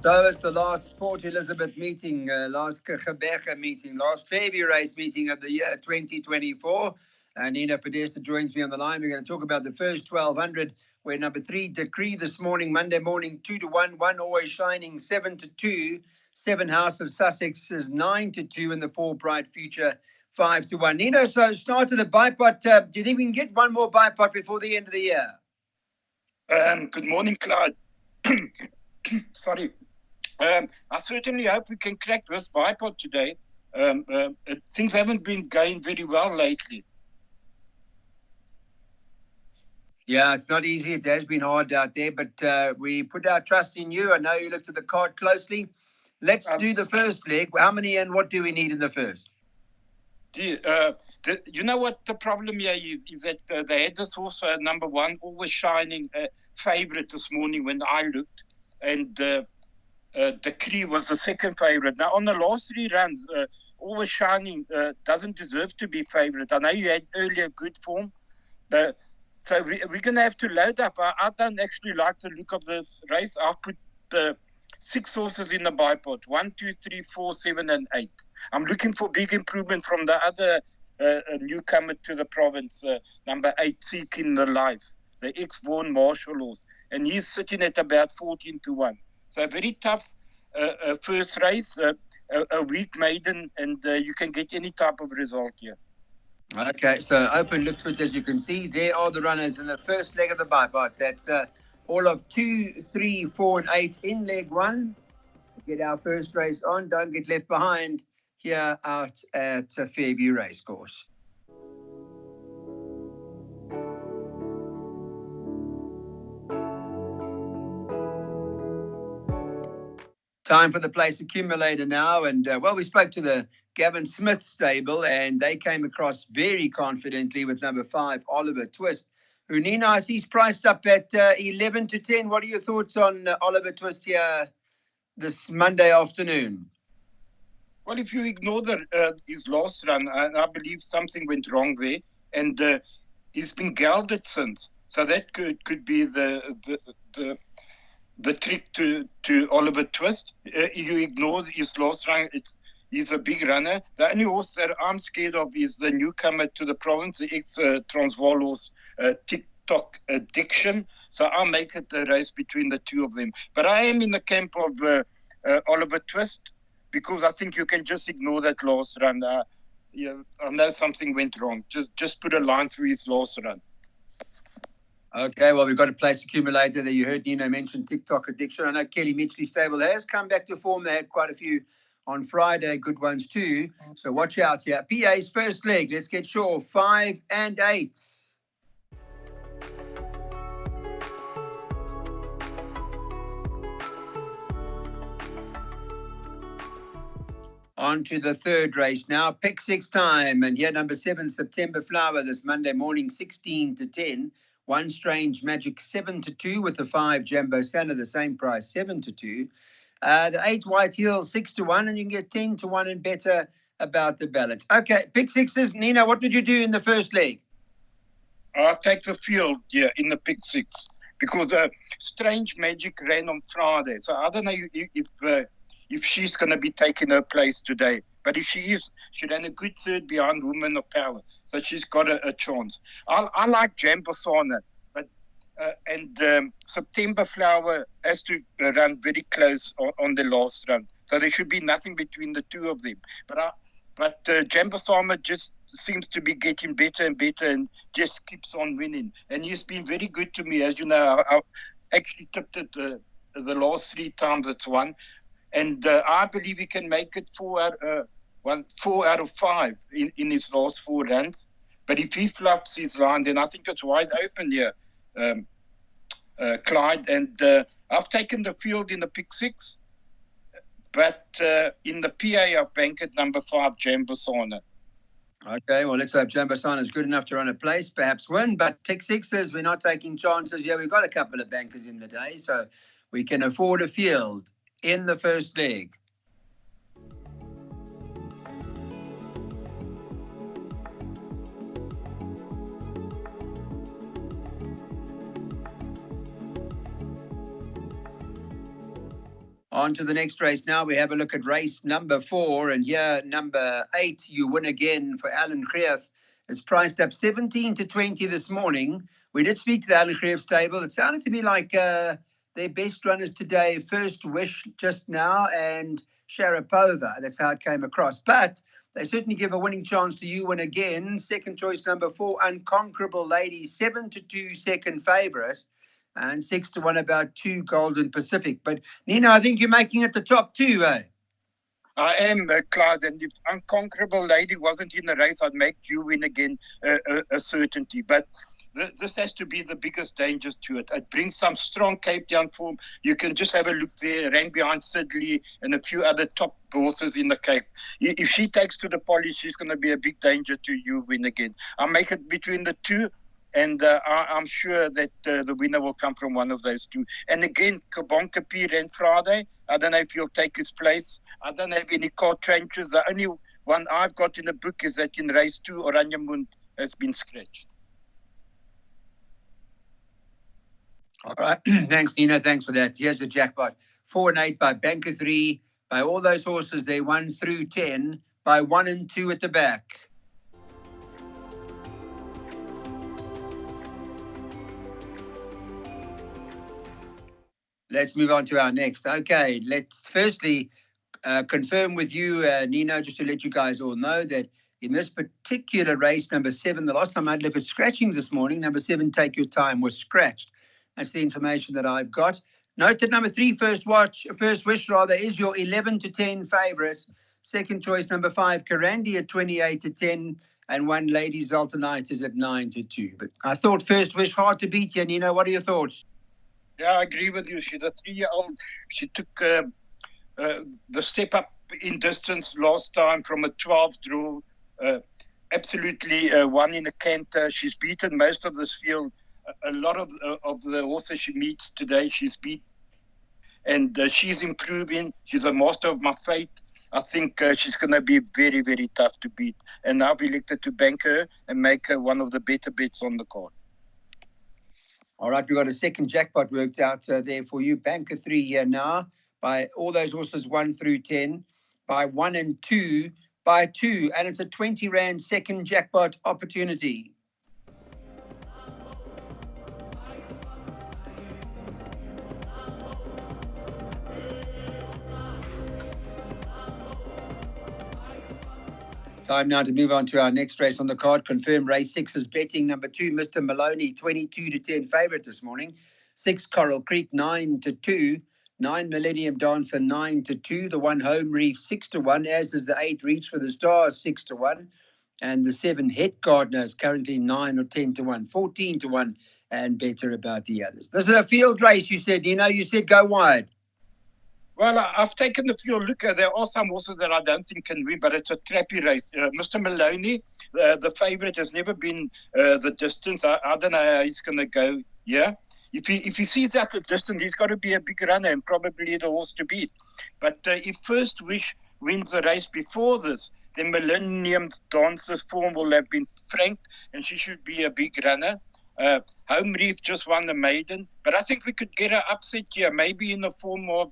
So it's the last Port Elizabeth meeting, last Gebeke meeting, last Fairview race meeting of the year 2024. Nina Podesta joins me on the line. We're going to talk about the first 1200, where number 3, Decree, this morning, Monday morning, 2-1, 1 Always Shining, 7-2, 7 House of Sussex is 9-2, and the 4 Bright Future, 5-1. Nina, so start of the bipot. Do you think we can get one more bipot before the end of the year? Good morning, Clyde. Sorry. I certainly hope we can crack this bipod today. Things haven't been going very well lately. Yeah, it's not easy. It has been hard out there, but we put our trust in you. I know you looked at the card closely. Let's do the first leg. How many and what do we need in the first? You know what the problem here is that they had this horse, number 1, Always Shining, favourite this morning when I looked, and Decree was the second favourite. Now, on the last 3 runs, Always Shining doesn't deserve to be favourite. I know you had earlier good form, so we're going to have to load up. I don't actually like the look of this race. I'll put the 6 horses in the bipod, 1, 2, 3, 4, 7, and 8. I'm looking for big improvement from the other newcomer to the province, number 8, Seeking the Life, the ex-Vaughan Marshall horse. And he's sitting at about 14-1. So a very tough first race, a weak maiden, and you can get any type of result here. Okay, so open look to it. As you can see, there are the runners in the first leg of the bipod. That's all of 2, 3, 4, and 8 in leg 1. Get our first race on. Don't get left behind here out at Fairview Racecourse. Time for the place accumulator now. And, we spoke to the Gavin Smith stable, and they came across very confidently with number 5, Oliver Twist, who, Nina, I see, is priced up at 11-10. What are your thoughts on Oliver Twist here this Monday afternoon? Well, if you ignore his last run, I believe something went wrong there, and he's been gelded since. So that could be the trick to Oliver Twist. You ignore his last run. He's a big runner. The only horse that I'm scared of is the newcomer to the province, the ex-Transvaal horse, TikTok Addiction. So I'll make it a race between the 2 of them. But I am in the camp of Oliver Twist, because I think you can just ignore that last run. I know something went wrong. Just put a line through his last run. Okay, well, we've got a place accumulator there. You heard Nino mention TikTok Addiction. I know Kelly Mitchley stable has come back to form. They had quite a few on Friday, good ones too. So watch out here. PA's first leg. Let's get sure. 5 and 8. On to the third race now. Pick 6 time. And here number 7, September Flower, this Monday morning, 16-10. 1 Strange Magic, 7-2, with the 5 Jambo Santa, the same price, 7-2. The 8 White Heels, 6-1, and you can get 10-1 and better about the balance. Okay, pick 6s. Nina, what did you do in the first leg? I'll take the field, in the pick 6, because Strange Magic ran on Friday. So I don't know if she's going to be taking her place today. But if she is, she ran a good third behind Woman of Power. So she's got a chance. I like Jambasana, but September Flower has to run very close on the last run. So there should be nothing between the 2 of them. But Jambasana just seems to be getting better and better and just keeps on winning. And he's been very good to me. As you know, I actually tipped it the last 3 times it's won. And I believe he can make it 4 out of 5 in his last 4 runs. But if he fluffs his line, then I think it's wide open here, Clyde. And I've taken the field in the pick 6, but in the PA I've banked at number 5, Jambasana. Okay, well, let's hope Jambasana is good enough to run a place, perhaps win. But pick 6s, we're not taking chances. Yeah, we've got a couple of bankers in the day, so we can afford a field in the first leg. On to the next race now. We have a look at race number 4, and here number 8, You Win Again for Alan Greef, is priced up 17 to 20 this morning. We did speak to the Alan Greef stable. It sounded to me like their best runners today, First Wish just now and Sharapova. That's how it came across. But they certainly give a winning chance to You Win Again. Second choice, number 4, Unconquerable Lady, 7 to 2 second favourite. And 6 to 1 about 2 Golden Pacific. But Nina, I think you're making it the top 2, eh? I am, Clyde, and if Unconquerable Lady wasn't in the race, I'd make You Win Again a certainty. But this has to be the biggest dangers to it. It brings some strong Cape Town form. You can just have a look there, ran behind Sidley and a few other top horses in the Cape. If she takes to the polish, she's going to be a big danger to You Win Again. I'll make it between the two. And I'm sure that the winner will come from one of those two. And again, Kabonka P ran Friday. I don't know if he'll take his place. I don't have any card trenches. The only one I've got in the book is that in race 2, Oranjemund has been scratched. All right. Thanks, Nina. Thanks for that. Here's the jackpot. 4 and 8 by Banker 3. By all those horses, they 1 through 10. By 1 and 2 at the back. Let's move on to our next. Okay, let's firstly confirm with you, Nino, just to let you guys all know that in this particular race, number 7, the last time I had a look at scratchings this morning, number 7, Take Your Time, was scratched. That's the information that I've got. Note that number 3, First Wish, is your 11 to 10 favourite. Second choice, number 5, Karandi at 28 to 10. And 1, Lady Zoltanite is at 9 to 2. But I thought First Wish hard to beat you, Nino. What are your thoughts? Yeah, I agree with you. She's a 3-year-old. She took the step up in distance last time from a 12 draw. Absolutely won in a canter. She's beaten most of this field. A lot of the horses she meets today, she's beat. And she's improving. She's a master of my fate. I think she's going to be very, very tough to beat. And I've elected to bank her and make her one of the better bets on the card. All right, we've got a second jackpot worked out there for you. Banker 3 here now. By all those horses 1 through 10. By 1 and 2. By 2. And it's a 20 Rand second jackpot opportunity. Time now to move on to our next race on the card. Confirmed race 6 is betting. Number 2, Mr. Maloney, 22 to 10 favourite this morning. 6, Coral Creek, 9 to 2. 9, Millennium Dancer, 9 to 2. The 1, Home Reef, 6 to 1. As is the 8, Reach for the Stars, 6 to 1. And the 7, Het Gardener is currently 9 or 10 to 1. 14 to 1 and better about the others. This is a field race, you said. You said go wide. Well, I've taken a few look. There are some horses that I don't think can win, but it's a trappy race. Mr. Maloney, the favourite, has never been the distance. I don't know how he's going to go. Yeah, if he sees out the distance, he's got to be a big runner and probably the horse to beat. But if First Wish wins the race before this, then Millennium Dancer's form will have been franked, and she should be a big runner. Home Reef just won the maiden, but I think we could get an upset here, maybe in the form of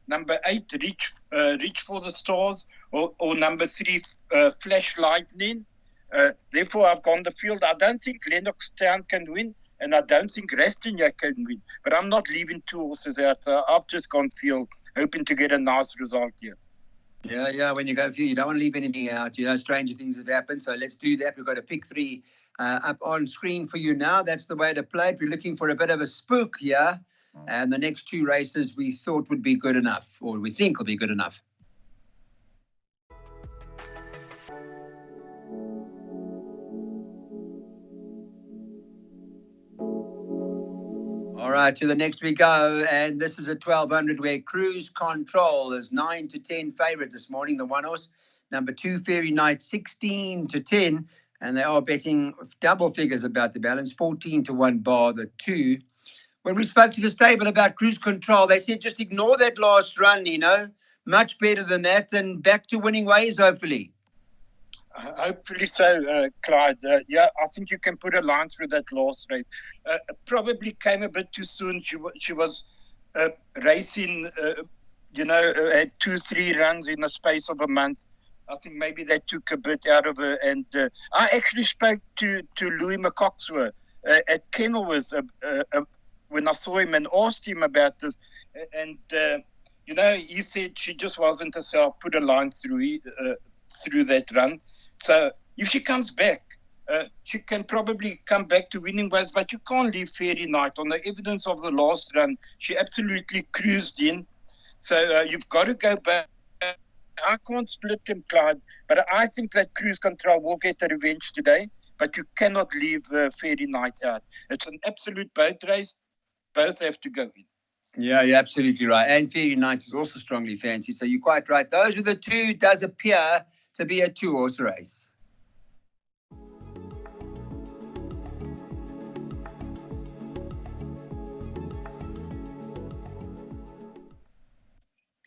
number 8, Reach for the Stars, or number 3, Flash Lightning. Therefore, I've gone the field. I don't think Lennoxtown can win, and I don't think Rastignac can win, but I'm not leaving 2 horses out. I've just gone field, hoping to get a nice result here. Yeah, when you go field, you don't want to leave anything out. Stranger things have happened, so let's do that. We've got a pick 3 up on screen for you now. That's the way to play it. We're looking for a bit of a spook here. And the next 2 races we thought would be good enough, or we think will be good enough. All right, to the next we go. And this is a 1200 where Cruise Control is 9 to 10 favourite this morning, the 1 horse. Number 2, Fairy Night, 16 to 10. And they are betting double figures about the balance, 14 to 1 bar the 2. When we spoke to the stable about Cruise Control, they said just ignore that last run, much better than that, and back to winning ways, hopefully. Hopefully so, Clyde. Yeah, I think you can put a line through that last race. Probably came a bit too soon. She was racing had 2-3 runs in the space of a month. I think maybe they took a bit out of her. And I actually spoke to Louis McCoxwell at Kenilworth when I saw him and asked him about this. And, he said she just wasn't herself, put a line through that run. So if she comes back, she can probably come back to winning ways, but you can't leave Fairy Night. On the evidence of the last run, she absolutely cruised in. So you've got to go back. I can't split them, Clyde, but I think that Cruise Control will get a revenge today, but you cannot leave Fairy Night out. It's an absolute boat race. Both have to go in. Yeah, you're absolutely right. And Fairy Night is also strongly fancy, so you're quite right. Those are the two. Does appear to be a two-horse race.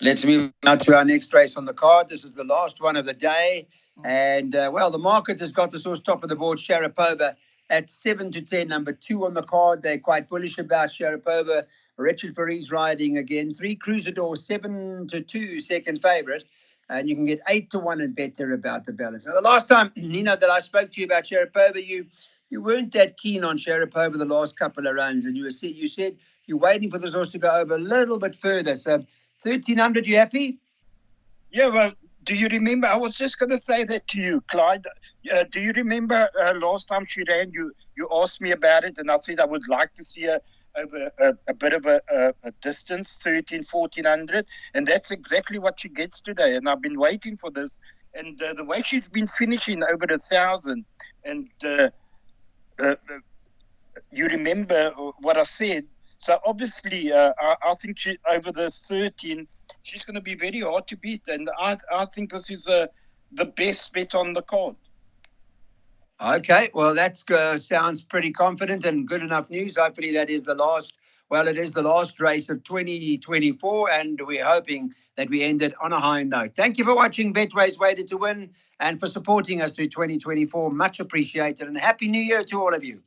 Let's move now to our next race on the card. This is the last one of the day. And, the market has got the source top of the board, Sharapova, at 7-10, number 2 on the card. They're quite bullish about Sharapova. Richard Faris riding again. 3 Cruisador, 7-2, second favourite. And you can get 8-1 and better about the balance. Now, the last time, Nina, that I spoke to you about Sharapova, you weren't that keen on Sharapova the last couple of runs. And you said you're waiting for this horse to go over a little bit further. So 1,300, you happy? Yeah, well, do you remember? I was just going to say that to you, Clyde. Do you remember last time she ran, you asked me about it, and I said I would like to see her over a bit of a distance, 1,100, and that's exactly what she gets today. And I've been waiting for this. And the way she's been finishing over 1,000, and you remember what I said. So obviously, I think she over the 13, she's going to be very hard to beat, and I think this is the best bet on the card. Okay, well, that sounds pretty confident and good enough news. Hopefully that is the last, it is the last race of 2024, and we're hoping that we end it on a high note. Thank you for watching Betway's Waited to Win and for supporting us through 2024. Much appreciated, and Happy New Year to all of you.